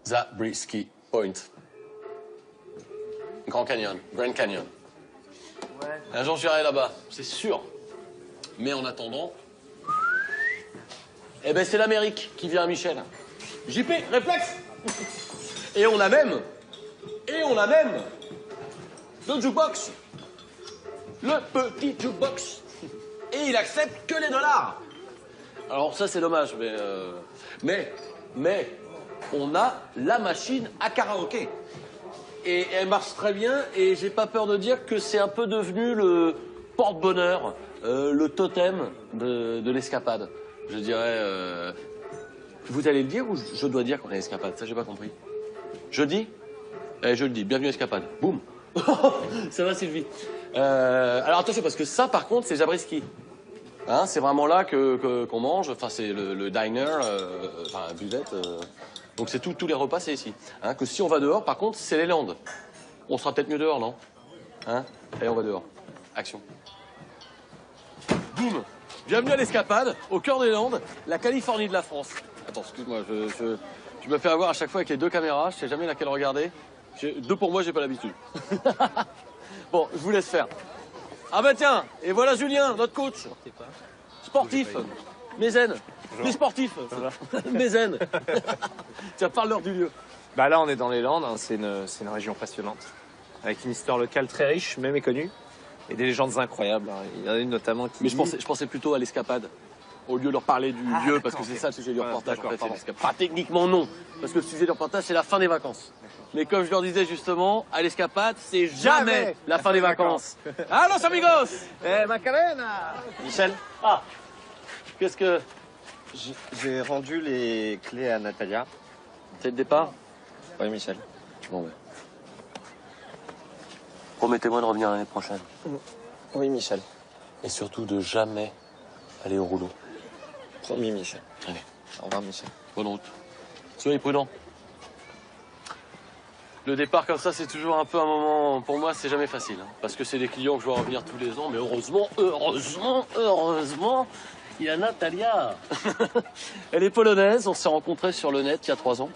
Zabriskie Point. Grand Canyon, Grand Canyon. Ouais. Un jour, j'irai là-bas, c'est sûr. Mais en attendant... Eh ben, c'est l'Amérique qui vient à Michel. JP, réflexe. Et on a même... le jukebox. Le petit jukebox. Et il accepte que les dollars. Alors ça, c'est dommage, mais on a la machine à karaoké. Et elle marche très bien, et j'ai pas peur de dire que c'est un peu devenu le porte-bonheur, le totem de l'escapade. Je dirais... Vous allez le dire ou je dois dire qu'on est escapade? Ça, j'ai pas compris. Je dis? Je le dis. Bienvenue à escapade. Boum. Ça va, Sylvie. Alors attention, parce que ça, par contre, c'est Zabriskie. Hein, c'est vraiment là qu'on mange. Enfin, c'est le diner, enfin, buvette. Donc c'est tous les repas, c'est ici. Hein, que si on va dehors, par contre, c'est les Landes. On sera peut-être mieux dehors, non? Hein? Allez, on va dehors. Action. Boum. Bienvenue à l'escapade, au cœur des Landes, la Californie de la France. Attends, excuse-moi, tu me fais avoir à chaque fois avec les deux caméras, je sais jamais laquelle regarder. Deux pour moi, j'ai pas l'habitude. Bon, je vous laisse faire. Ah bah tiens, et voilà Julien, notre coach. Sportif. Mézène. Les sportifs. Mézène. Tiens, parle-leur du lieu. Bah là, on est dans les Landes, hein. C'est une région passionnante, avec une histoire locale très riche, mais méconnue, et des légendes incroyables. Hein. Il y en a une notamment qui Mais je pensais plutôt à l'escapade, au lieu de leur parler du lieu, parce que c'est ça le sujet du reportage. En fait, pas techniquement non, parce que le sujet du reportage, c'est la fin des vacances. Mais comme je leur disais justement, à l'escapade, c'est jamais la fin des vacances. Allos amigos. Macarena. Michel, Qu'est-ce que... j'ai rendu les clés à Natalia. C'est le départ? Oui, Michel. Bon, ouais. Promettez-moi de revenir l'année prochaine. Oui, Michel. Et surtout de jamais aller au rouleau. Promis, Michel. Allez. Au revoir, Michel. Bonne route. Soyez prudents. Le départ comme ça, c'est toujours un peu un moment... Pour moi, c'est jamais facile. Hein, parce que c'est des clients que je vois revenir tous les ans. Mais heureusement, il y a Natalia. Elle est polonaise. On s'est rencontrés sur le net il y a 3 ans.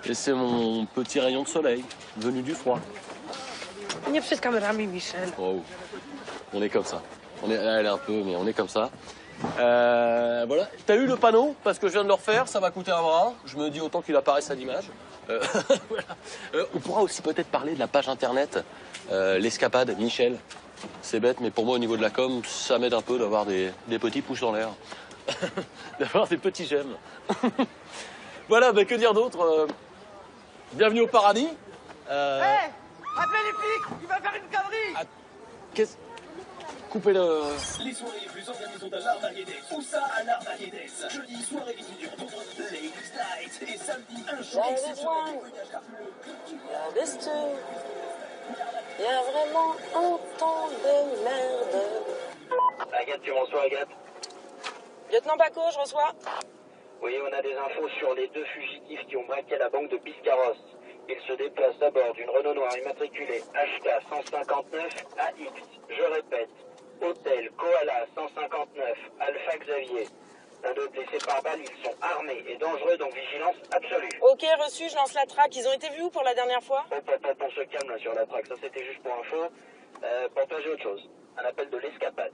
Et c'est mon petit rayon de soleil, venu du froid. Nie przed kamerami, Michel. Oh. On est comme ça. Elle est un peu, mais on est comme ça. Voilà. T'as eu le panneau? Parce que je viens de le refaire, ça m'a coûté un bras. Je me dis autant qu'il apparaisse à l'image. Voilà. On pourra aussi peut-être parler de la page internet, l'escapade, Michel. C'est bête, mais pour moi, au niveau de la com, ça m'aide un peu d'avoir des petits pouces dans l'air. D'avoir des petits j'aime. Voilà, que dire d'autre? Bienvenue au paradis. Hé, appelez les flics, il va faire une connerie. Qu'est-ce... Coupez-le... Les soirées les plus organisées à l'Armageddon. Où ça à l'Armageddon? Jeudi, soirée étudiante, vendredi, Ladies Night. Et samedi, un show exceptionnel. Il y a vraiment un temps de merde. Agathe, tu reçois Agathe? Lieutenant Paco, je reçois. Oui, on a des infos sur les 2 fugitifs qui ont braqué la banque de Biscarrosse. Ils se déplacent à bord d'une Renault Noire immatriculée HK 159 AX. Je répète, Hôtel Koala 159 Alpha Xavier. Un d'eux blessé par balle, ils sont armés et dangereux, donc vigilance absolue. Ok, reçu, je lance la traque. Ils ont été vus où pour la dernière fois? On se calme là sur la traque, ça c'était juste pour info. Pour toi j'ai autre chose, un appel de l'escapade.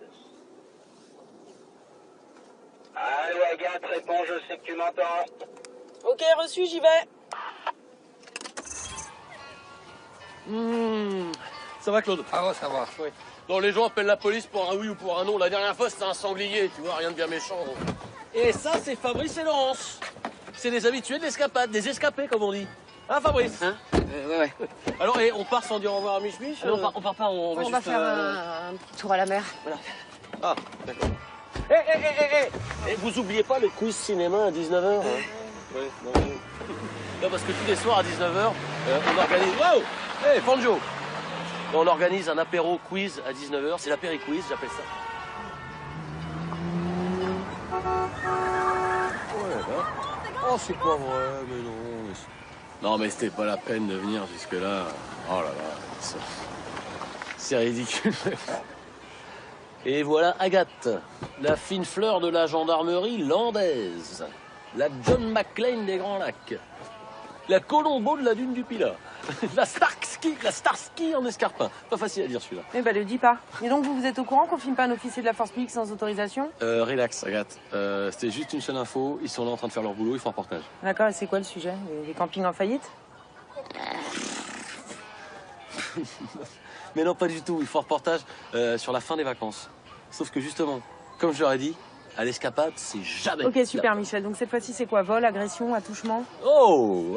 Allô Agathe, réponds, je sais que tu m'entends. Ok, reçu, j'y vais. Ça va, Claude? Ah ouais, ça va. Oui. Non, les gens appellent la police pour un oui ou pour un non. La dernière fois, c'était un sanglier, tu vois, rien de bien méchant. Et ça, c'est Fabrice et Laurence. C'est les habitués de l'escapade, des escapés, comme on dit. Hein, Fabrice? Hein? Ouais. Alors, et on part sans dire au revoir à Mich-Mich? On part pas, on va juste, faire un petit tour à la mer. Voilà. Ah, d'accord. Et vous oubliez pas le quiz cinéma à 19h, hein? Oui, non, parce que tous les soirs à 19h, on organise... Wow! Hey, Fanjo! On organise un apéro quiz à 19h, c'est l'apéri-quiz, j'appelle ça. Ouais, bah. Oh, c'est pas vrai, mais non. Non, mais c'était pas la peine de venir jusque-là. Oh là là, c'est ridicule. Et voilà Agathe, la fine fleur de la gendarmerie landaise, la John McClane des Grands Lacs. La Colombo de la dune du Pilat. La Starsky en escarpin. Pas facile à dire celui-là. Eh ben, le dis pas. Et donc, vous êtes au courant qu'on filme pas un officier de la force publique sans autorisation? Relax, Agathe. C'était juste une seule info. Ils sont là en train de faire leur boulot, ils font un reportage. D'accord, et c'est quoi le sujet? Les campings en faillite? Mais non, pas du tout. Ils font un reportage sur la fin des vacances. Sauf que justement, comme je leur ai dit, à l'escapade, c'est jamais... Ok, super, Michel. Donc, cette fois-ci, c'est quoi? Vol, agression, attouchement? Oh,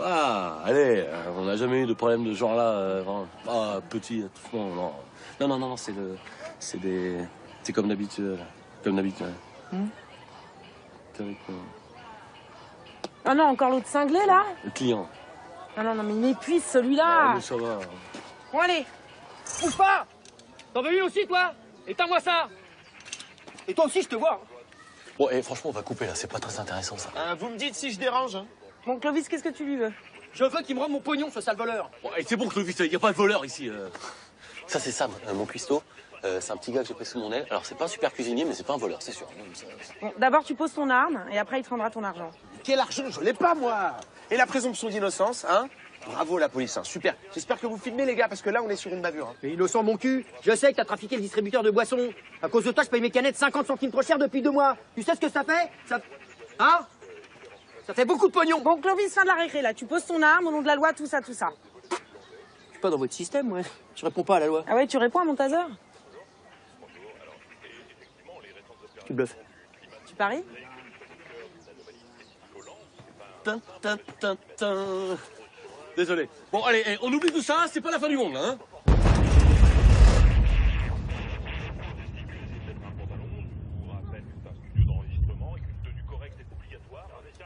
allez, on n'a jamais eu de problème de ce genre-là. Petit, attouchement, non. Non, c'est comme d'habitude. Comme d'habitude. Ah non, encore l'autre cinglé, là? Le client. Ah non, mais il m'épuise, celui-là. Mais ça va. Bon, allez. Bouge pas. T'en veux une aussi, toi? Éteins-moi ça. Et toi aussi, je te vois. Bon, et franchement, on va couper là, c'est pas très intéressant ça. Vous me dites si je dérange, hein. Bon, Clovis, qu'est-ce que tu lui veux? Je veux qu'il me rende mon pognon, ce sale voleur. Bon, et c'est bon, Clovis, il n'y a pas de voleur ici. Ça, c'est Sam, mon cuistot. C'est un petit gars que j'ai pris sous mon aile. Alors, c'est pas un super cuisinier, mais c'est pas un voleur, c'est sûr. Bon, d'abord, tu poses ton arme, et après, il te rendra ton argent. Quel argent? Je l'ai pas, moi. Et la présomption d'innocence, hein? Bravo, la police, hein. Super. J'espère que vous filmez, les gars, parce que là, on est sur une bavure. Hein. Mais innocent, mon cul. Je sais que t'as trafiqué le distributeur de boissons. À cause de toi, je paye mes canettes 50 centimes trop cher depuis 2 mois. Tu sais ce que ça fait? Hein? Ça fait beaucoup de pognon. Bon, Clovis, fin de la récré, là. Tu poses ton arme, au nom de la loi, tout ça. Je suis pas dans votre système, ouais. Je réponds pas à la loi. Ah ouais, tu réponds à mon taser? Tu bluffes. Tu paries? Désolé. Bon, allez, on oublie tout ça, c'est pas la fin du monde, là, hein.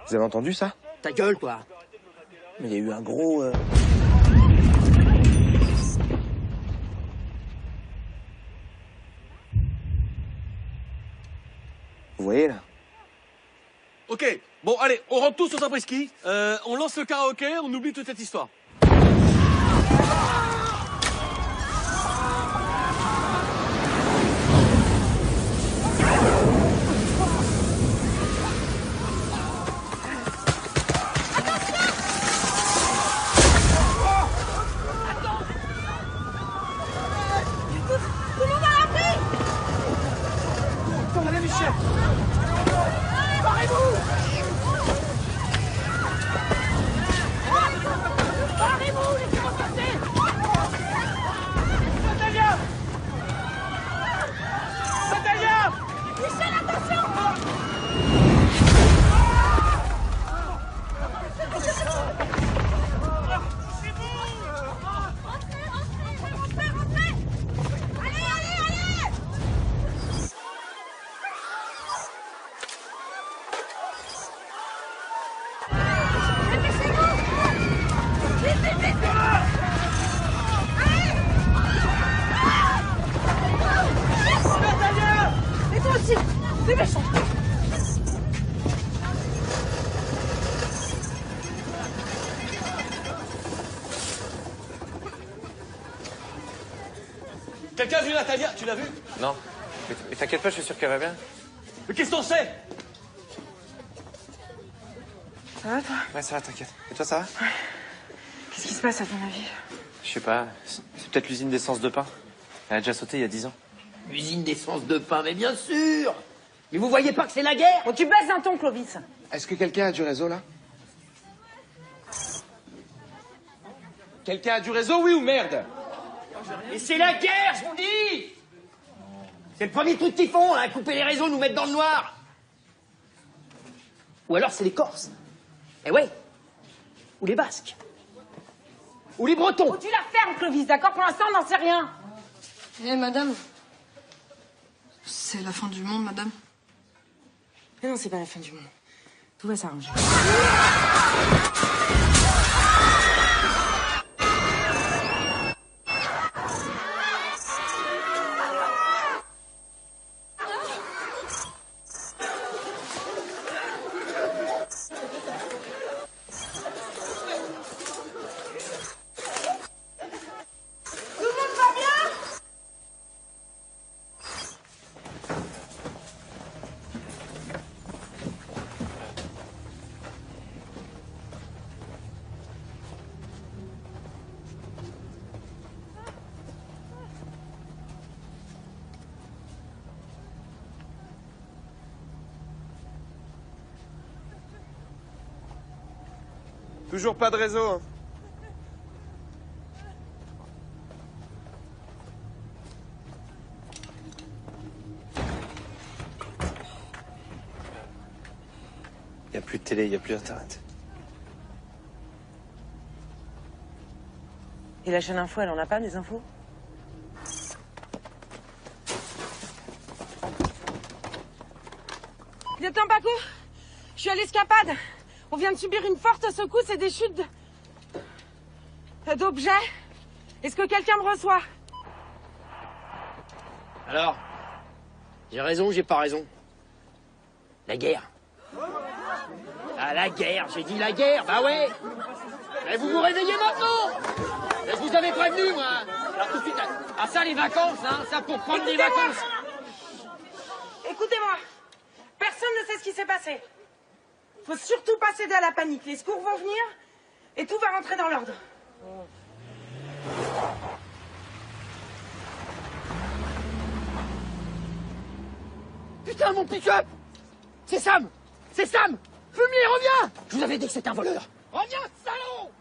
Vous avez entendu ça? Ta gueule, toi. Mais il y a eu un gros... Vous voyez, là? Ok, bon, allez, on rentre tous au Saint-Prisky. On lance le karaoké, on oublie toute cette histoire. Et toi aussi, c'est méchant. Quelqu'un a vu Natalia? Tu l'as vu? Non. Mais t'inquiète pas, je suis sûr qu'elle va bien. Mais qu'est-ce qu'on sait? Ça va, toi? Ouais, ça va, t'inquiète. Et toi, ça va? Qu'est-ce qui se passe, à ton avis? Je sais pas. C'est peut-être l'usine d'essence de pain. Elle a déjà sauté il y a 10 ans. Usine d'essence de pain, mais bien sûr. Mais vous voyez pas que c'est la guerre? Bon, tu baisses d'un ton, Clovis. Est-ce que quelqu'un a du réseau, là? Quelqu'un a du réseau, oui ou merde? Mais c'est la guerre, je vous dis. C'est le premier truc qu'ils font, hein, couper les réseaux, nous mettre dans le noir. Ou alors c'est les Corses. Eh ouais. Ou les Basques. Ou les Bretons. Faut que tu la fermes, Clovis, d'accord? Pour l'instant, on n'en sait rien. Eh, madame. C'est la fin du monde, madame. Mais non, c'est pas la fin du monde. Tout va s'arranger. Toujours pas de réseau. Hein. Il n'y a plus de télé, il n'y a plus d'internet. Et la chaîne info, elle en a pas des infos? Lieutenant Paco, je suis à l'escapade. On vient de subir une forte secousse et des chutes d'objets. Est-ce que quelqu'un me reçoit? Alors, j'ai raison ou j'ai pas raison? La guerre. Ah, la guerre, j'ai dit la guerre, bah ouais. Mais vous vous réveillez maintenant. Mais je vous avais prévenu, moi. Alors tout de suite, ah ça, les vacances, hein, ça pour prendre des vacances. Écoutez-moi, personne ne sait ce qui s'est passé. Faut surtout pas céder à la panique. Les secours vont venir et tout va rentrer dans l'ordre. Putain, mon pick-up. C'est Sam. C'est Sam. Fumier, reviens. Je vous avais dit que c'était un voleur. Reviens, salaud.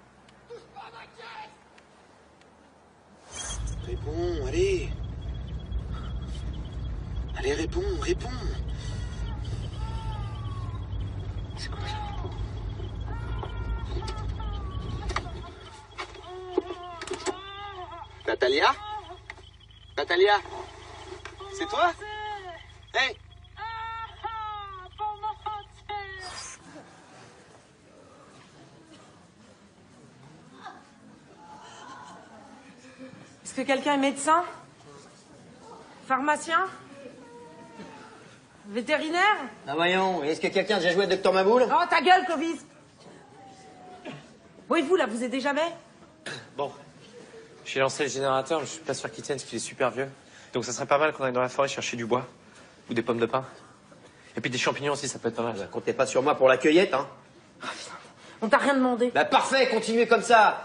Touche pas à ma caisse. Réponds, allez. Allez, réponds. C'est quoi ça? Natalia? C'est toi? Hey! Est-ce que quelqu'un est médecin? Pharmacien? Vétérinaire? Ah voyons, est-ce que quelqu'un a déjà joué à Docteur Maboul? Oh, ta gueule, Clovis! Bon, et vous, là, vous aidez jamais? Bon, j'ai lancé le générateur, mais je suis pas sûr qu'il tienne parce qu'il est super vieux. Donc ça serait pas mal qu'on aille dans la forêt chercher du bois. Ou des pommes de pin. Et puis des champignons aussi, ça peut être pas mal. Comptez pas sur moi pour la cueillette, hein. On t'a rien demandé. Bah parfait, continuez comme ça.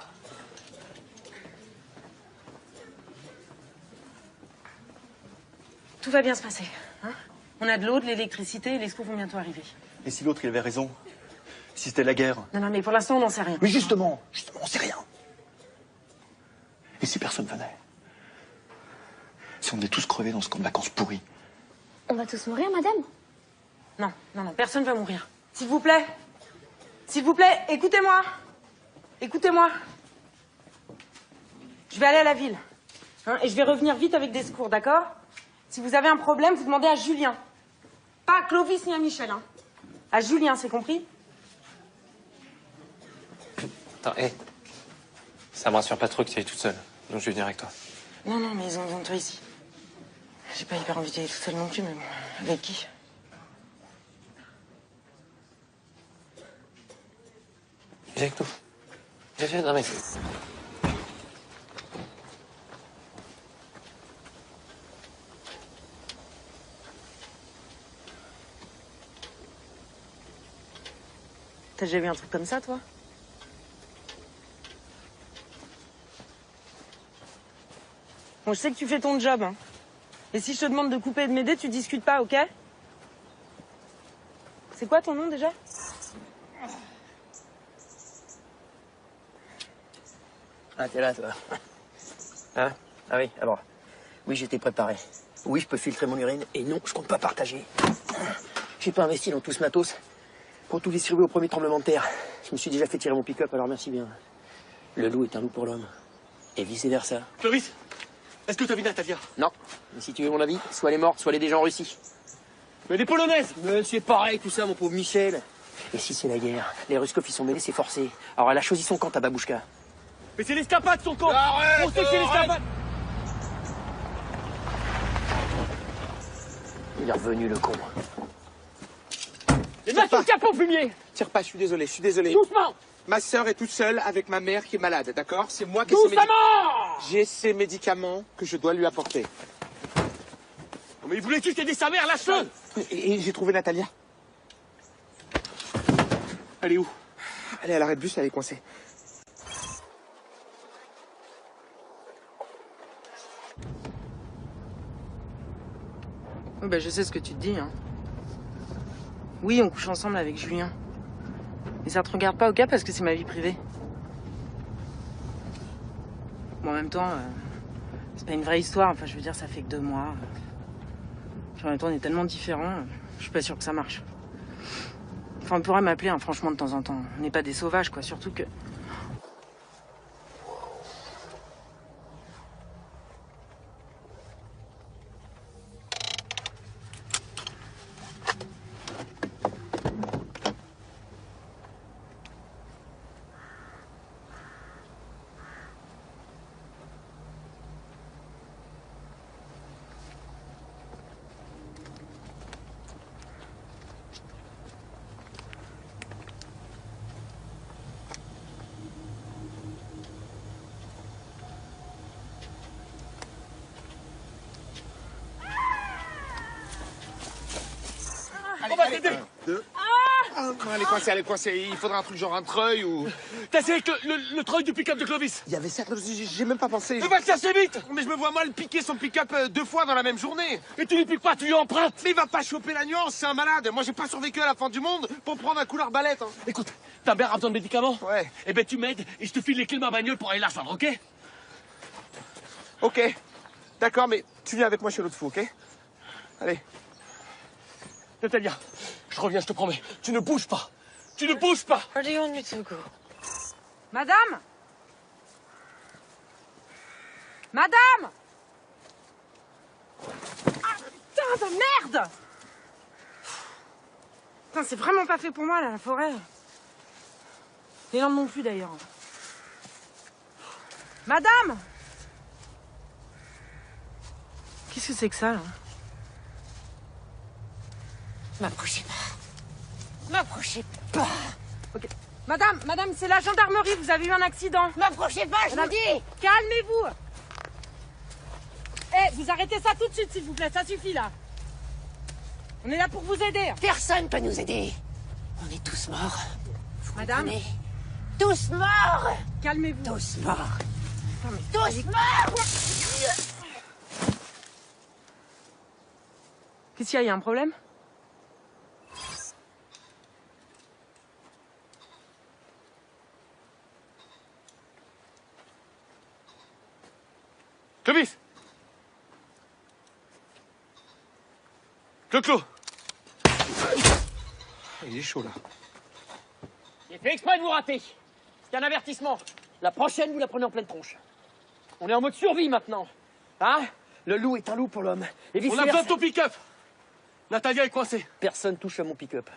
Tout va bien se passer. Hein, on a de l'eau, de l'électricité, et les secours vont bientôt arriver. Et si l'autre, il avait raison? Si c'était la guerre? Non, mais pour l'instant, on n'en sait rien. Mais justement, on sait rien. Et si personne venait? Si on est tous crevés dans ce camp de vacances pourri? On va tous mourir, madame? Non, personne va mourir. S'il vous plaît, écoutez-moi. Écoutez-moi. Je vais aller à la ville. Hein, et je vais revenir vite avec des secours, d'accord? Si vous avez un problème, vous demandez à Julien. Pas à Clovis ni à Michel, hein. À Julien, c'est compris? Attends, hé. Ça me rassure pas trop que tu ailles toute seule. Donc je vais venir avec toi. Non, mais ils ont besoin de toi ici. J'ai pas hyper envie d'y aller toute seule non plus, mais bon, avec qui? Viens avec nous. Viens, non mais... T'as déjà vu un truc comme ça, toi? Bon, je sais que tu fais ton job, hein. Et si je te demande de couper et de m'aider, tu discutes pas, ok? C'est quoi ton nom, déjà? Ah, t'es là, toi. Hein? Ah oui, alors. Oui, j'étais préparé. Oui, je peux filtrer mon urine. Et non, je compte pas partager. J'ai pas investi dans tout ce matos pour tout distribuer au premier tremblement de terre. Je me suis déjà fait tirer mon pick-up, alors merci bien. Le loup est un loup pour l'homme. Et vice-versa. Clovis, est-ce que tu as vu Natalia? Non. Mais si tu veux mon avis, soit elle est morte, soit elle est déjà en Russie. Mais les Polonaises! Mais c'est pareil, tout ça, mon pauvre Michel. Et si c'est la guerre? Les Ruskov, ils sont mêlés, c'est forcé. Alors elle a choisi son camp à Babouchka. Mais c'est l'escapade, son camp! Arrête, on sait que c'est l'escapade! Il est revenu, le con. Et mets ton capot, fumier! Tire pas, je suis désolé. Doucement! Ma sœur est toute seule avec ma mère qui est malade, d'accord? C'est moi qui j'ai ces médicaments que je dois lui apporter. Mais il voulait juste aider sa mère, lâche-le! Et j'ai trouvé Natalia. Elle est où? Elle est à l'arrêt de bus, elle est coincée. Ben, je sais ce que tu te dis, hein. Oui, on couche ensemble avec Julien. Mais ça te regarde pas, ok, parce que c'est ma vie privée. Bon, en même temps, c'est pas une vraie histoire. Enfin, je veux dire, ça fait que 2 mois. Puis en même temps, on est tellement différents. Je suis pas sûre que ça marche. Enfin, on pourrait m'appeler, hein, franchement, de temps en temps. On n'est pas des sauvages, quoi. Surtout que... Elle est coincée. Il faudra un truc genre un treuil ou... T'as essayé avec le treuil du pick-up de Clovis? Il y avait ça, j'ai même pas pensé. Mais va te casser vite! Mais je me vois mal piquer son pick-up 2 fois dans la même journée. Et tu lui piques pas, tu lui empruntes! Mais il va pas choper la nuance, c'est un malade. Moi, j'ai pas survécu à la fin du monde pour prendre un coup d'arbalète. Hein. Écoute, ta mère a besoin de médicaments? Ouais. Eh ben tu m'aides et je te file les clés de ma bagnole pour aller la joindre, ok? Ok. D'accord, mais tu viens avec moi chez l'autre fou, ok? Allez. Natalia, je reviens, je te promets. Tu ne bouges pas. Tu ne bouges pas. Where do you want me to go? Madame! Madame! Ah, putain de merde! Putain, c'est vraiment pas fait pour moi, là, la forêt. Les landes non plus, d'ailleurs. Madame! Qu'est-ce que c'est que ça, là? M'approchez pas. M'approchez pas. Ok. Madame, c'est la gendarmerie, vous avez eu un accident. M'approchez pas, je vous dis. Calmez-vous. Eh, vous arrêtez ça tout de suite, s'il vous plaît, ça suffit, là. On est là pour vous aider. Personne peut nous aider. On est tous morts. Vous Madame comprenez? Tous morts. Calmez-vous. Tous morts. Non, mais... Tous morts. Qu'est-ce qu'il y a un problème? Clovis! Clo-Clo! Il est chaud, là. J'ai fait exprès de vous rater. C'est un avertissement. La prochaine, vous la prenez en pleine tronche. On est en mode survie maintenant. Hein? Le loup est un loup pour l'homme. Et On a vice-versa. besoin de ton pick-up! Natalia est coincée. Personne touche à mon pick-up.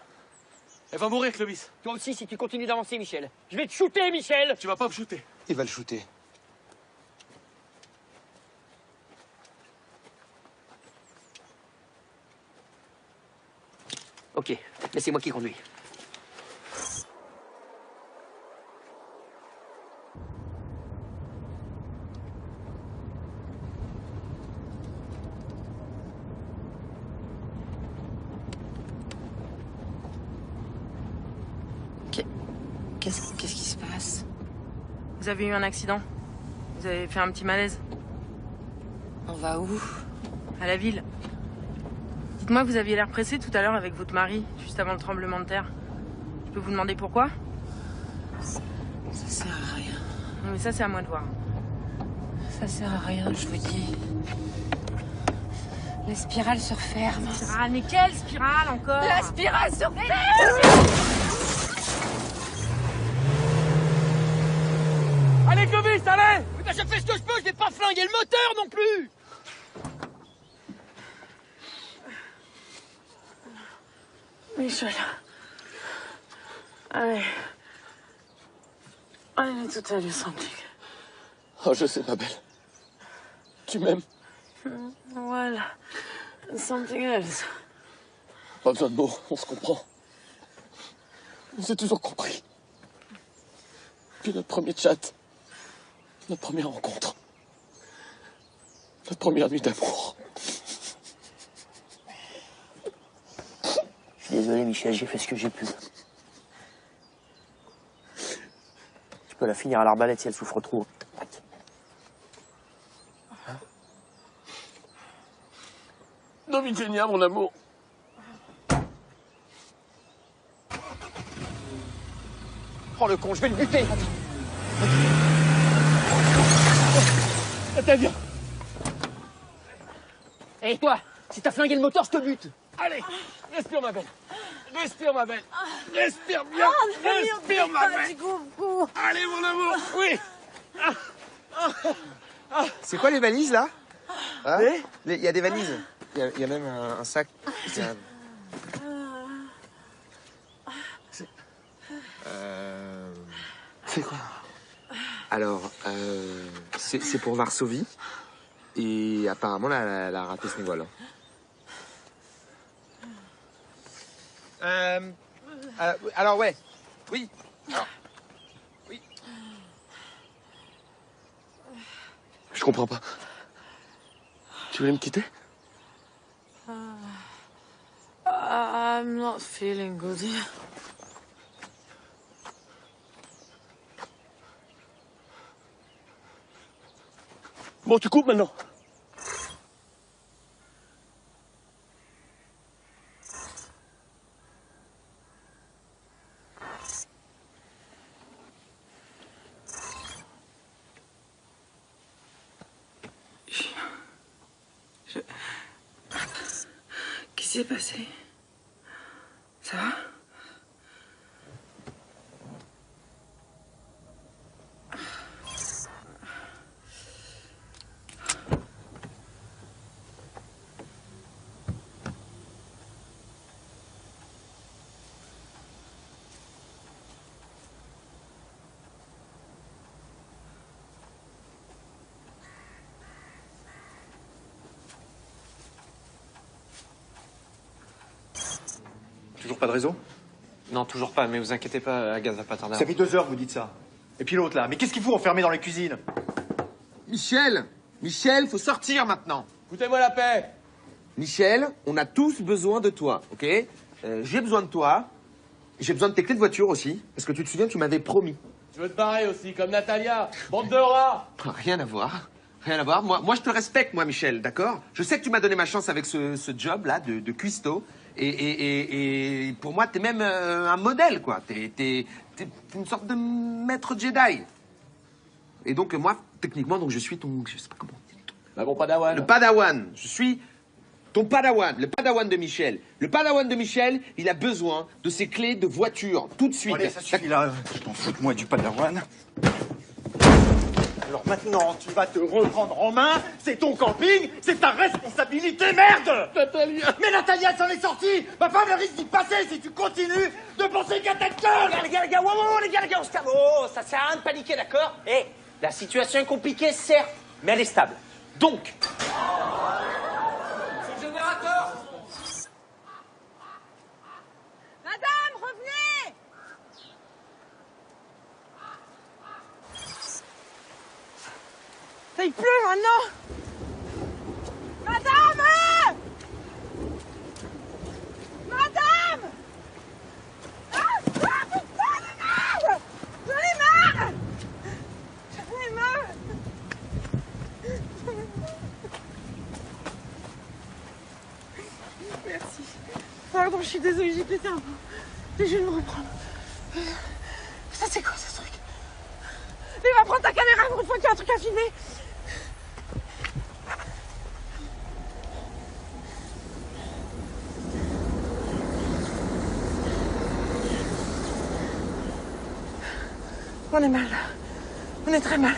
Elle va mourir, Clovis. Toi aussi, si tu continues d'avancer, Michel. Je vais te shooter, Michel. Tu vas pas me shooter. Il va le shooter. Ok, mais c'est moi qui conduis. Qu'est-ce qui se passe? Vous avez eu un accident. Vous avez fait un petit malaise. On va où? À la ville. Dites-moi, vous aviez l'air pressé tout à l'heure avec votre mari, juste avant le tremblement de terre. Je peux vous demander pourquoi? Ça sert à rien. Non, mais ça, c'est à moi de voir. Ça sert à rien, je vous dis. La spirale se referme. Spirale, mais quelle spirale encore? La spirale se referme! Allez, Clovis, allez! Oui, bah je fais ce que je peux, je vais pas flinguer le moteur non plus! Michel. Allez. I need to tell you something. Oh, je sais, ma belle. Tu m'aimes. Well, something else. Pas besoin de mots, on se comprend. On s'est toujours compris. Puis notre premier chat. Notre première rencontre. Notre première nuit d'amour. Je suis désolé, Michel, j'ai fait ce que j'ai pu. Tu peux la finir à l'arbalète si elle souffre trop. Domitienia, mon amour. prends le con, je vais le buter. Attends, viens. Hé, toi, si t'as flingué le moteur, je te bute. Allez, respire ma belle. Respire ma belle. Respire bien. Respire ma belle. Allez, mon amour. Oui. C'est quoi les valises, là? Hein? Il y a des valises. Il y a même un sac. C'est quoi? Alors, c'est pour Varsovie. Et apparemment, elle a raté ce niveau-là. Alors, ouais. Oui. Alors, oui. Je comprends pas. Tu voulais me quitter? I'm not feeling good. Bon, tu coupes maintenant. Qu'est-ce qui s'est passé? Ça va? Toujours pas de réseau? Non, toujours pas, mais vous inquiétez pas, Agathe va pas tarder. Ça fait 2 heures que vous dites ça. Et puis l'autre là, mais qu'est-ce qu'il fout enfermé dans la cuisine? Michel! Michel, faut sortir maintenant. Foutez-moi la paix. Michel, on a tous besoin de toi, ok? J'ai besoin de toi. J'ai besoin de tes clés de voiture aussi. Parce que tu te souviens, tu m'avais promis. Je veux te barrer aussi, comme Natalia. Bande de rats. Rien à voir. Rien à voir. Moi, je te respecte, moi, Michel, d'accord? Je sais que tu m'as donné ma chance avec ce job-là de cuistot. Et pour moi, t'es même un modèle, quoi. T'es une sorte de maître Jedi. Et donc, moi, techniquement, donc je suis ton... Je sais pas comment... Bah bon, padawan. Le padawan. Je suis ton padawan. Le padawan de Michel. Le padawan de Michel, il a besoin de ses clés de voiture, tout de suite. Allez, ça suffit là. Je t'en fous de moi du padawan. Alors maintenant, tu vas te reprendre en main. C'est ton camping, c'est ta responsabilité, merde! Natalia. Mais Natalia s'en est sortie. Ma femme risque d'y passer si tu continues de penser qu'à ta gueule. Les gars, wow, les gars, on se calme. Oh, ça sert à rien de paniquer, d'accord? Eh, la situation est compliquée, certes, mais elle est stable. Donc... C'est le générateur. Madame, revenez! Ça, il pleut maintenant! Madame! Madame! Ah, putain de merde! J'en ai marre! J'en ai marre! Merci. Pardon, je suis désolée, j'ai pété un peu. Mais je vais me reprendre. Ça, c'est quoi ce truc? Mais va prendre ta caméra pour une fois qu'il y a un truc à filmer. On est mal. On est très mal.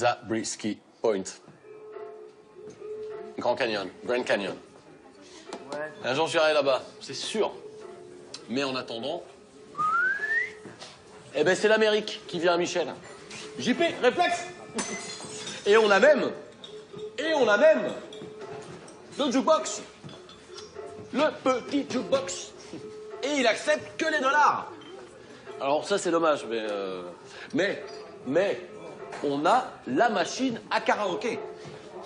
Zabriskie Point. Grand Canyon, Grand Canyon. Ouais. Un jour j'irai là-bas, c'est sûr. Mais en attendant, eh ben c'est l'Amérique qui vient à Michel. JP, réflexe. Et on a même le jukebox. Le petit jukebox. Et il accepte que les dollars. Alors ça c'est dommage, mais on a la machine à karaoké.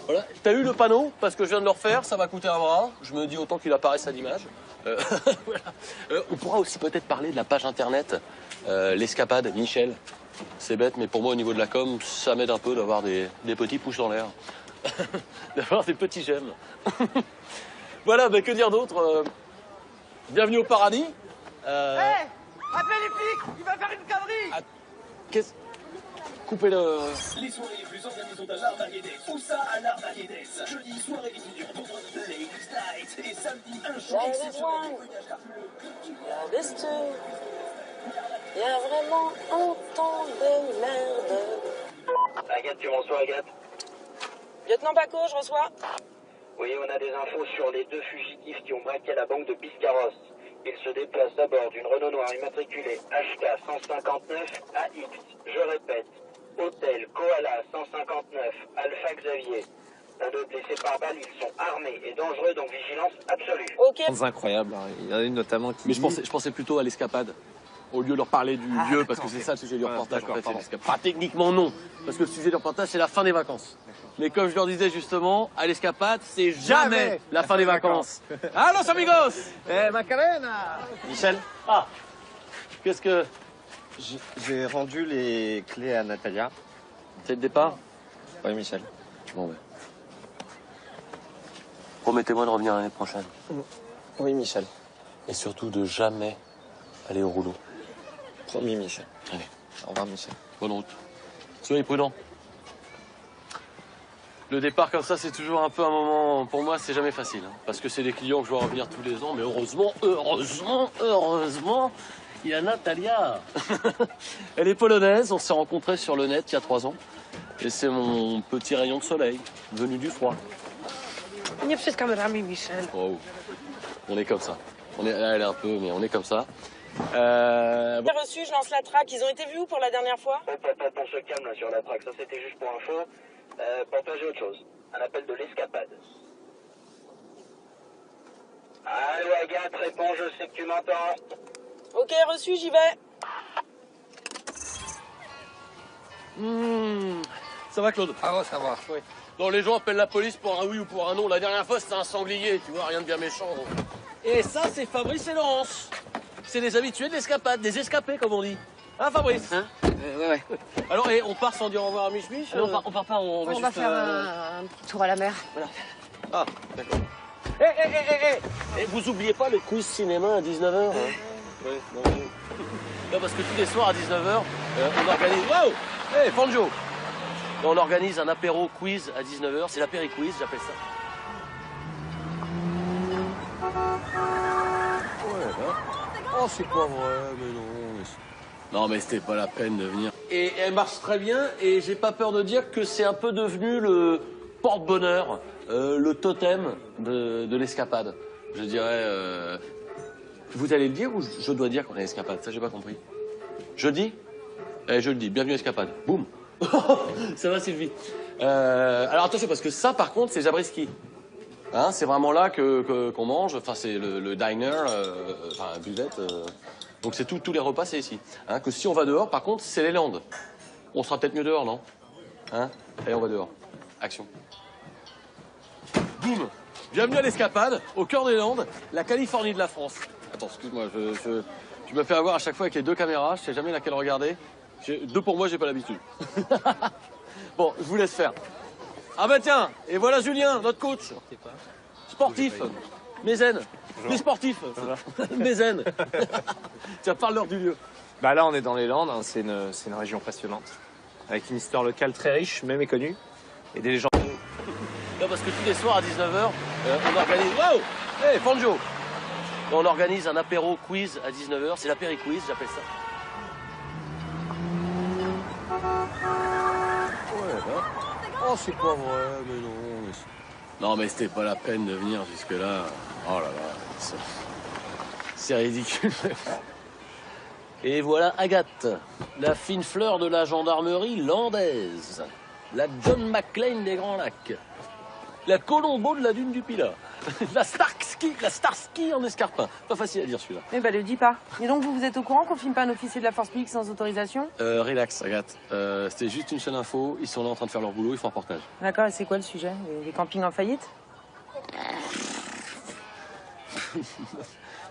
Voilà. T'as eu le panneau? Parce que je viens de le refaire, ça va coûter un bras. Je me dis autant qu'il apparaisse à l'image. Voilà. On pourra aussi peut-être parler de la page internet, l'escapade, Michel. C'est bête, mais pour moi au niveau de la com, ça m'aide un peu d'avoir des petits pouces dans l'air. D'avoir des petits j'aime. Voilà, que dire d'autre bienvenue au paradis. Hey, appelle les flics, il va faire une connerie. Qu'est-ce... Coupez-le... Les soirées les plus organisées à l'Armageddon. Où ça à l'Armageddon? Jeudi, soirée d'étudiants. Vendredi, Ladies Night. Et samedi, un show exceptionnel. Il y a vraiment un temps de merde. Agathe, tu reçois Agathe? Lieutenant Paco, je reçois. Oui, on a des infos sur les deux fugitifs qui ont braqué la banque de Biscarrosse. Ils se déplacent à bord d'une Renault Noire immatriculée HK 159 AX. Je répète, hôtel Koala 159 Alpha Xavier. Un autre blessé par balle, ils sont armés et dangereux, donc vigilance absolue. Ok. C'est incroyable, hein. Il y en a une notamment qui Mais dit... je pensais plutôt à l'escapade. Au lieu de leur parler du lieu, parce que c'est ça le sujet du reportage. En fait, c'est l'escapade. Pas techniquement non, parce que le sujet du reportage c'est la fin des vacances. Mais comme je leur disais justement, à l'escapade, c'est jamais la fin des vacances. Allos amigos. Macarena. Michel. Ah. Qu'est-ce que... J'ai rendu les clés à Natalia. C'est le départ? Oui, Michel. Bon, promettez-moi de revenir l'année prochaine. Oui, Michel. Et surtout de jamais aller au rouleau. Promis, Michel. Allez. Au revoir, Michel. Bonne route. Soyez prudents. Le départ comme ça, c'est toujours un peu un moment... Pour moi, c'est jamais facile. Hein, parce que c'est des clients que je vois revenir tous les ans. Mais heureusement, il y a Natalia. Elle est polonaise. On s'est rencontrés sur le net il y a 3 ans. Et c'est mon petit rayon de soleil, venu du froid. Nie przez kamerami, Michel. Oh. On est comme ça. Elle est un peu, mais on est comme ça. J'ai reçu, je lance la traque. Ils ont été vus où pour la dernière fois? On se calme là sur la traque, ça c'était juste pour info. Pour toi j'ai autre chose, un appel de l'escapade. Allô Agathe, réponds, je sais que tu m'entends. Ok, reçu, j'y vais. Ça va Claude? Ah ouais, ça va. Oui. Non, les gens appellent la police pour un oui ou pour un non. La dernière fois c'était un sanglier, tu vois, rien de bien méchant. Et ça c'est Fabrice et Laurence. C'est des habitués de l'escapade, des escapés comme on dit. Hein Fabrice? Hein? Ouais. Alors, et on part sans dire au revoir à Mich Mich? On part pas, on va On juste... va faire un petit tour à la mer. Voilà. Ah, d'accord. Et vous oubliez pas le quiz cinéma à 19h hein? Oui, non, parce que tous les soirs à 19h, on organise... Wow! Hey, Fanjo! On organise un apéro quiz à 19h, c'est l'apéri-quiz, j'appelle ça. Oh, c'est pas vrai, mais non. Non, mais c'était pas la peine de venir. Et elle marche très bien, et j'ai pas peur de dire que c'est un peu devenu le porte-bonheur, le totem de l'escapade. Je dirais... Vous allez le dire ou je dois dire qu'on est escapade? Ça, j'ai pas compris. Je dis? Je le dis. Bienvenue à escapade. Boum. Ça va, Sylvie. Alors attention, parce que ça, par contre, c'est Zabriskie. Hein, c'est vraiment là qu'on mange. Enfin, c'est le diner, enfin, buvette. Donc c'est tous les repas, c'est ici. Hein, que si on va dehors, par contre, c'est les Landes. On sera peut-être mieux dehors, non? Hein? Allez, on va dehors. Action. Boum. Bienvenue à l'escapade, au cœur des Landes, la Californie de la France. Attends, excuse-moi, tu me fais avoir à chaque fois avec les 2 caméras, je sais jamais laquelle regarder. 2 pour moi, j'ai pas l'habitude. Bon, je vous laisse faire. Ah bah tiens, et voilà Julien, notre coach. Sportif, mécène, mais sportif. Mécène. Tiens, parle-leur du lieu. Bah là, on est dans les Landes, hein. C'est une région passionnante, avec une histoire locale très riche, mais méconnue, et des légendes. Non, parce que tous les soirs à 19h, on organise... Wow! Hey, Fanjo! On organise un apéro quiz à 19h, c'est l'apéri-quiz, j'appelle ça. Ouais, bah. c'est pas vrai, mais non. Non, mais c'était pas la peine de venir jusque-là. Oh là là, c'est ridicule. Et voilà Agathe, la fine fleur de la gendarmerie landaise. La John McClane des Grands Lacs. La Colombo de la dune du Pilat. La Starsky en escarpin. Pas facile à dire celui-là. Eh ben, le dis pas. Et donc, vous êtes au courant qu'on filme pas un officier de la force publique sans autorisation? Relax, Agathe. C'était juste une seule info. Ils sont là en train de faire leur boulot, ils font un reportage. D'accord, et c'est quoi le sujet? Les campings en faillite?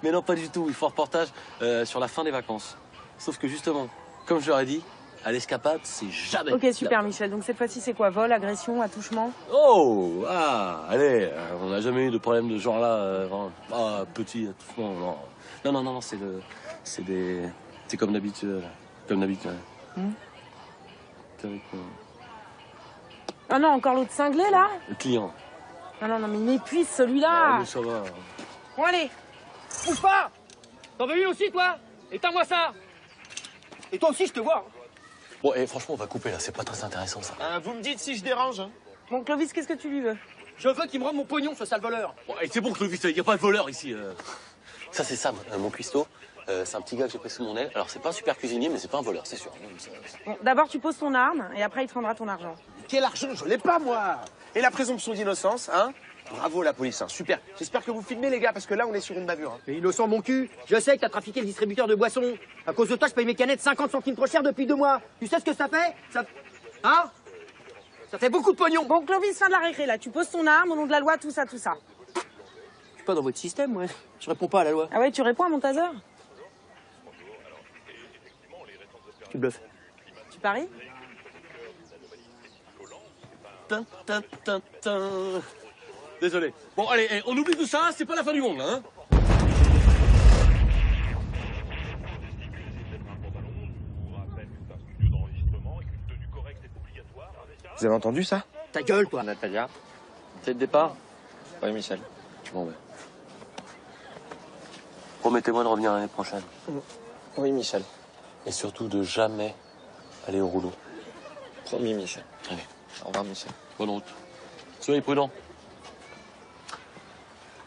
Mais non, pas du tout. Ils font un reportage sur la fin des vacances. Sauf que justement, comme je leur ai dit, à l'escapade, c'est jamais... Ok, super, Michel. Donc cette fois-ci, c'est quoi? Vol, agression, attouchement? Oh, allez, on n'a jamais eu de problème de ce genre-là. Petit attouchement, non. Non, c'est comme d'habitude. Comme d'habitude. Ah non, encore l'autre cinglé, là? Le client. Non, mais il m'épuise, celui-là. Mais ça va. Bon, allez. Bouge pas. T'en veux lui aussi, toi? Éteins-moi ça. Et toi aussi, je te vois. Bon, et franchement, on va couper, là. C'est pas très intéressant, ça. Vous me dites si je dérange, hein. Bon, Clovis, qu'est-ce que tu lui veux? Je veux qu'il me rende mon pognon, ce sale voleur. Bon, et c'est bon, Clovis, il n'y a pas de voleur ici. Ça, c'est Sam, mon cuistot. C'est un petit gars que j'ai pris sous mon aile. Alors, c'est pas un super cuisinier, mais c'est pas un voleur, c'est sûr. Bon, d'abord, tu poses ton arme, et après, il te rendra ton argent. Quel argent? Je l'ai pas, moi. Et la présomption d'innocence, hein? Bravo la police, hein. Super. J'espère que vous filmez, les gars, parce que là, on est sur une bavure. Hein. Mais innocent, mon cul. Je sais que t'as trafiqué le distributeur de boissons. À cause de toi, je paye mes canettes 50 centimes trop cher depuis 2 mois. Tu sais ce que ça fait? Hein? Ça fait beaucoup de pognon. Bon, Clovis, fin de la récré, là. Tu poses ton arme, au nom de la loi, tout ça. Je suis pas dans votre système, moi. Je réponds pas à la loi. Ah ouais, tu réponds à mon taser? Tu bluffes. Tu paries? Désolé. Bon, allez, on oublie tout ça, c'est pas la fin du monde, là, hein. Vous avez entendu ça? Ta gueule, toi. Natalia? C'est le départ? Oui, Michel. Bon, ben. Promettez-moi de revenir l'année prochaine. Oui, Michel. Et surtout de jamais aller au rouleau. Promis, Michel. Allez. Au revoir, Michel. Bonne route. Soyez prudents.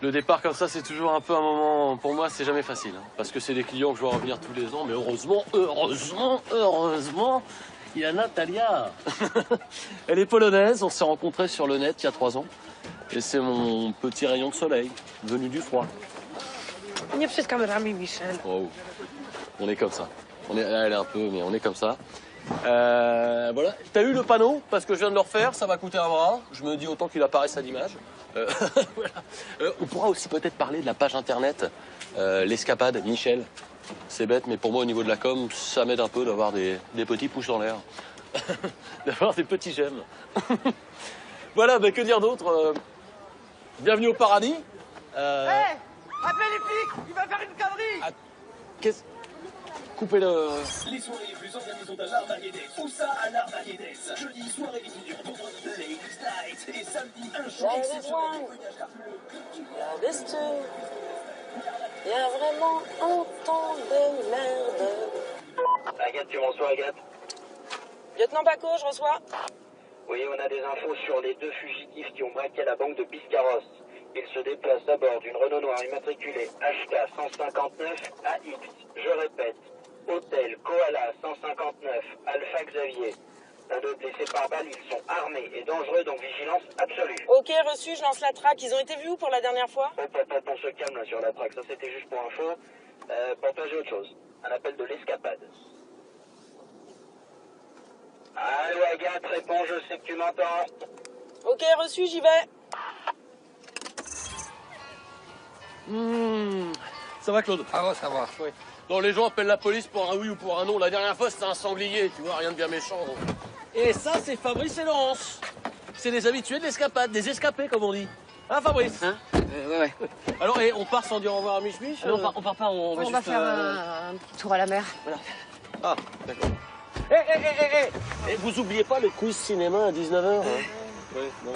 Le départ comme ça, c'est toujours un peu un moment... Pour moi, c'est jamais facile. Hein, parce que c'est des clients que je vois revenir tous les ans. Mais heureusement, il y a Natalia. Elle est polonaise. On s'est rencontrés sur le net il y a 3 ans. Et c'est mon petit rayon de soleil, venu du froid. Nie przed kamerami, Michel. Oh. On est comme ça. Elle est un peu, mais on est comme ça. Voilà. T'as eu le panneau? Parce que je viens de le refaire, ça m'a coûté un bras. Je me dis autant qu'il apparaisse à l'image. Voilà. On pourra aussi peut-être parler de la page internet, l'escapade, Michel. C'est bête, mais pour moi, au niveau de la com, ça m'aide un peu d'avoir des petits pouces dans l'air. D'avoir des petits j'aime. Voilà, que dire d'autre? Bienvenue au paradis. Hé, appelle les flics, il va faire une connerie. Qu'est-ce... Coupez-le. Les soirées les plus organisées à l'Armageddon. Où ça à l'Armageddon? Jeudi, soirée d'étudiants. Vendredi, Ladies Night. Et samedi, un show exceptionnel. Il y a vraiment un temps de merde. Agathe, tu reçois Agathe? Lieutenant Paco, je reçois. Oui, on a des infos sur les 2 fugitifs qui ont braqué la banque de Biscarrosse. Ils se déplacent à bord d'une Renault Noire immatriculée HK 159 AX. Je répète, Hôtel Koala 159 Alpha Xavier. Un deux blessés par balle, ils sont armés et dangereux, donc vigilance absolue. Ok, reçu, je lance la traque. Ils ont été vus où pour la dernière fois? On se calme là sur la traque, ça c'était juste pour info. Pour toi j'ai autre chose, un appel de l'escapade. Allô Agathe, réponds, je sais que tu m'entends. Ok, reçu, j'y vais. Ça va, Claude? Ah, ça va. Oui. Non, les gens appellent la police pour un oui ou pour un non. La dernière fois, c'était un sanglier, tu vois, rien de bien méchant. Et ça, c'est Fabrice et Laurence. C'est les habitués de l'escapade, des escapés, comme on dit. Hein, Fabrice? Hein? Ouais. Alors, on part sans dire au revoir à Mich-Mich? On part pas, on va On juste... va faire un petit tour à la mer. Voilà. Ah, d'accord. Et vous oubliez pas le quiz cinéma à 19h, hein? Oui, non.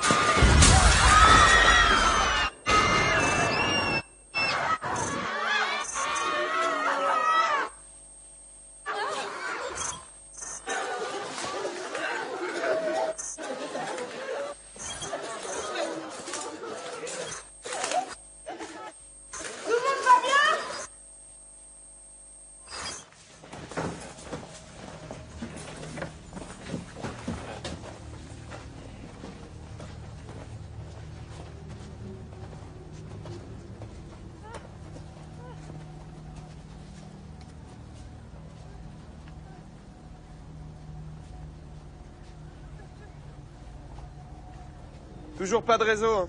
Toujours pas de réseau. Hein.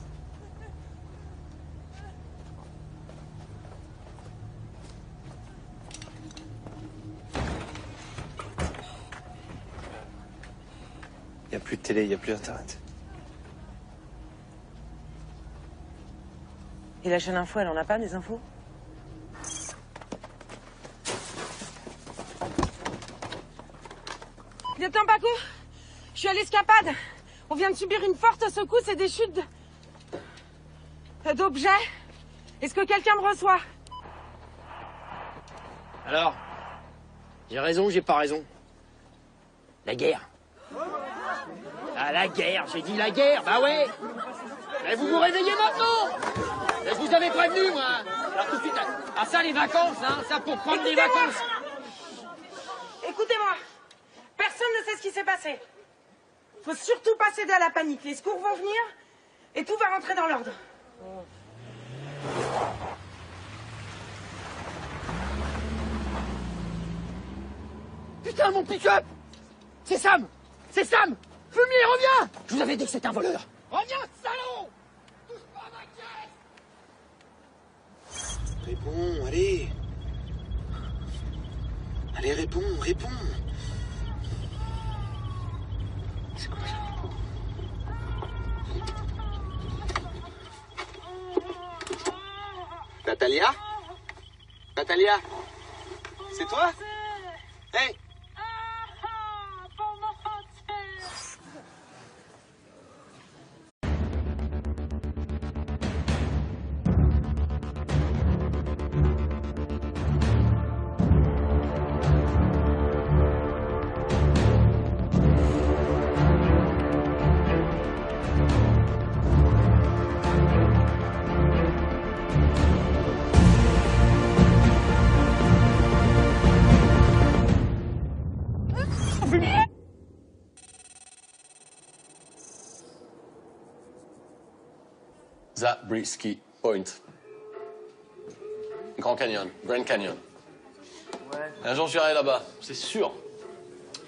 Il n'y a plus de télé, il n'y a plus d'internet. Et la chaîne info, elle en a pas des infos? Lieutenant Paco, je suis à l'Escapade. On vient de subir une forte secousse et des chutes d'objets. Est-ce que quelqu'un me reçoit? Alors, j'ai raison ou j'ai pas raison? La guerre. Ah, la guerre, j'ai dit la guerre, bah ouais. Mais vous vous réveillez maintenant. Mais je vous avais prévenu, moi. Alors tout de suite, ah ça, les vacances, hein, ça pour prendre des vacances. Écoutez-moi. Personne ne sait ce qui s'est passé. Faut surtout pas céder à la panique. Les secours vont venir et tout va rentrer dans l'ordre. Putain, mon pick-up! C'est Sam! C'est Sam! Fumier, reviens! Je vous avais dit que c'était un voleur! Reviens, salaud! Touche pas à ma caisse! Réponds, allez. Allez, réponds, réponds. C'est quoi ça? Natalia? Natalia? C'est toi? Hey! Zabriskie Point. Grand Canyon, Grand Canyon. Ouais. Un jour j'irai là-bas, c'est sûr.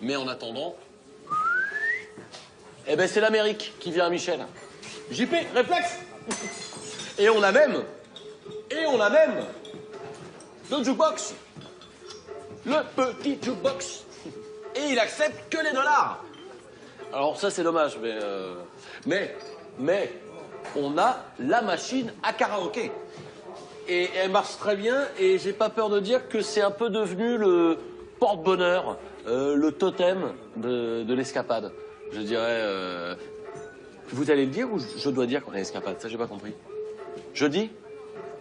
Mais en attendant, eh ben c'est l'Amérique qui vient à Michel. JP, réflexe. Et on a même le jukebox. Le petit jukebox. Et il accepte que les dollars. Alors ça c'est dommage, mais on a la machine à karaoké. Et elle marche très bien et j'ai pas peur de dire que c'est un peu devenu le porte-bonheur, le totem de l'escapade. Je dirais... Vous allez le dire ou je dois dire qu'on est escapade? Ça j'ai pas compris. Je dis?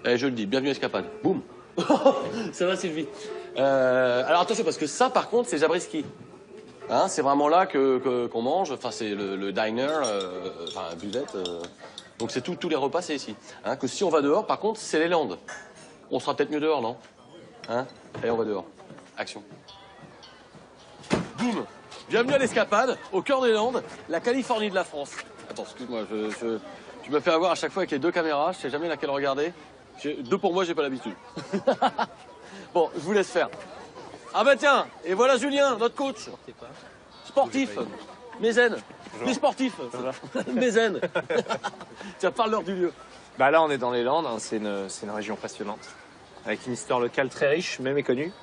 Je le dis, bienvenue à escapade. Boum. Ça va Sylvie. Alors attention parce que ça par contre c'est Zabriskie. Hein, c'est vraiment là qu'on mange, enfin c'est le diner, enfin buvette. Donc c'est tous les repas, c'est ici. Hein, que si on va dehors, par contre, c'est les Landes. On sera peut-être mieux dehors, non? Hein? Allez, on va dehors. Action. Boum! Bienvenue à l'escapade, au cœur des Landes, la Californie de la France. Attends, excuse-moi, tu me fais avoir à chaque fois avec les deux caméras, je sais jamais laquelle regarder. Deux pour moi, j'ai pas l'habitude. Bon, je vous laisse faire. Ah bah tiens, et voilà Julien, notre coach. Sportif. Mézène. Les sportifs. Mézène. Tiens, parle-leur du lieu. Bah là, on est dans les Landes, hein. C'est une région passionnante. Avec une histoire locale très riche, mais méconnue.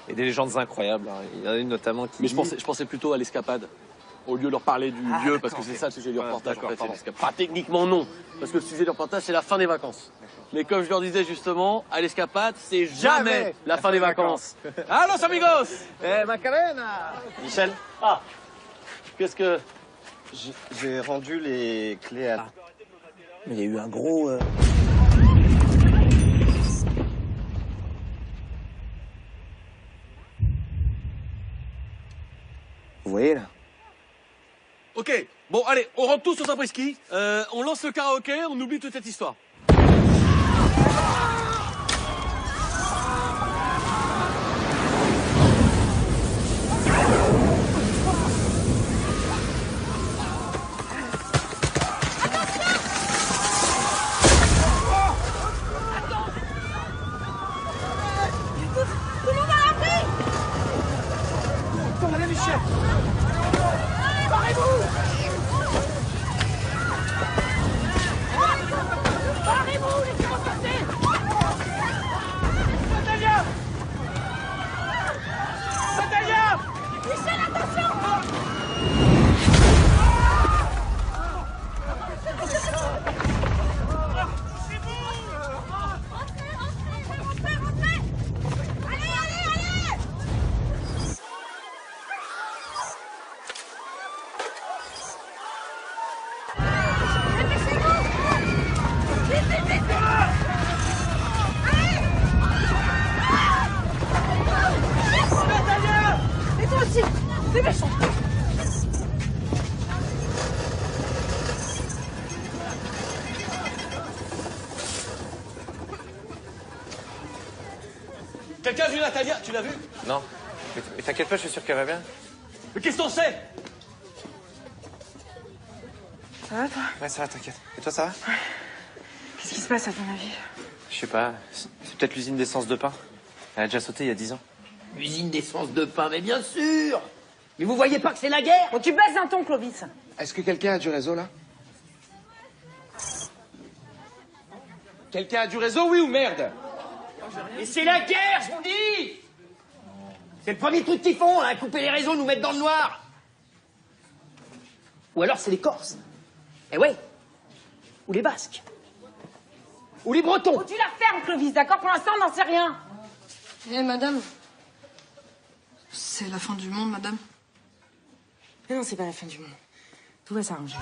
Et des légendes incroyables. Hein. Il y en a une notamment qui... Mais je pensais plutôt à l'escapade. Au lieu de leur parler du lieu, parce que c'est ça le sujet du reportage. En fait, pas techniquement non, parce que le sujet du reportage, c'est la fin des vacances. Mais comme je leur disais justement, à l'escapade, c'est jamais la fin des vacances. Allo, amigos! Macarena! Michel? Ah! Qu'est-ce que... J'ai rendu les clés à... Mais il y a eu un gros... Vous voyez, là? Ok, bon, allez, on rentre tous au Zabriskie, on lance le karaoké, on oublie toute cette histoire. vous, laissez-moi passer. Natalia. Natalia. Michel, attention. Et toi aussi, c'est méchant. Quelqu'un a vu Natalia? Tu l'as vue? Non. Mais t'inquiète pas, je suis sûr qu'elle va bien. Mais qu'est-ce qu'on sait? Ça va, toi? Ouais, ça va, t'inquiète. Et toi, ça va? Qu'est-ce qui se passe, à ton avis? Je sais pas. C'est peut-être l'usine d'essence de pain. Elle a déjà sauté il y a 10 ans. Usine d'essence de pain, mais bien sûr. Mais vous voyez pas que c'est la guerre? Bon, tu baisses un ton, Clovis. Est-ce que quelqu'un a du réseau, là? Quelqu'un a du réseau, oui ou merde? Mais c'est la guerre, je vous dis. C'est le premier truc qu'ils font, hein, couper les réseaux, nous mettre dans le noir. Ou alors c'est les Corses. Eh ouais. Ou les Basques. Ou les Bretons. Faut tu la fermes, Clovis, d'accord? Pour l'instant, on n'en sait rien. Eh, madame. C'est la fin du monde, madame. Mais non, c'est pas la fin du monde. Tout va s'arranger.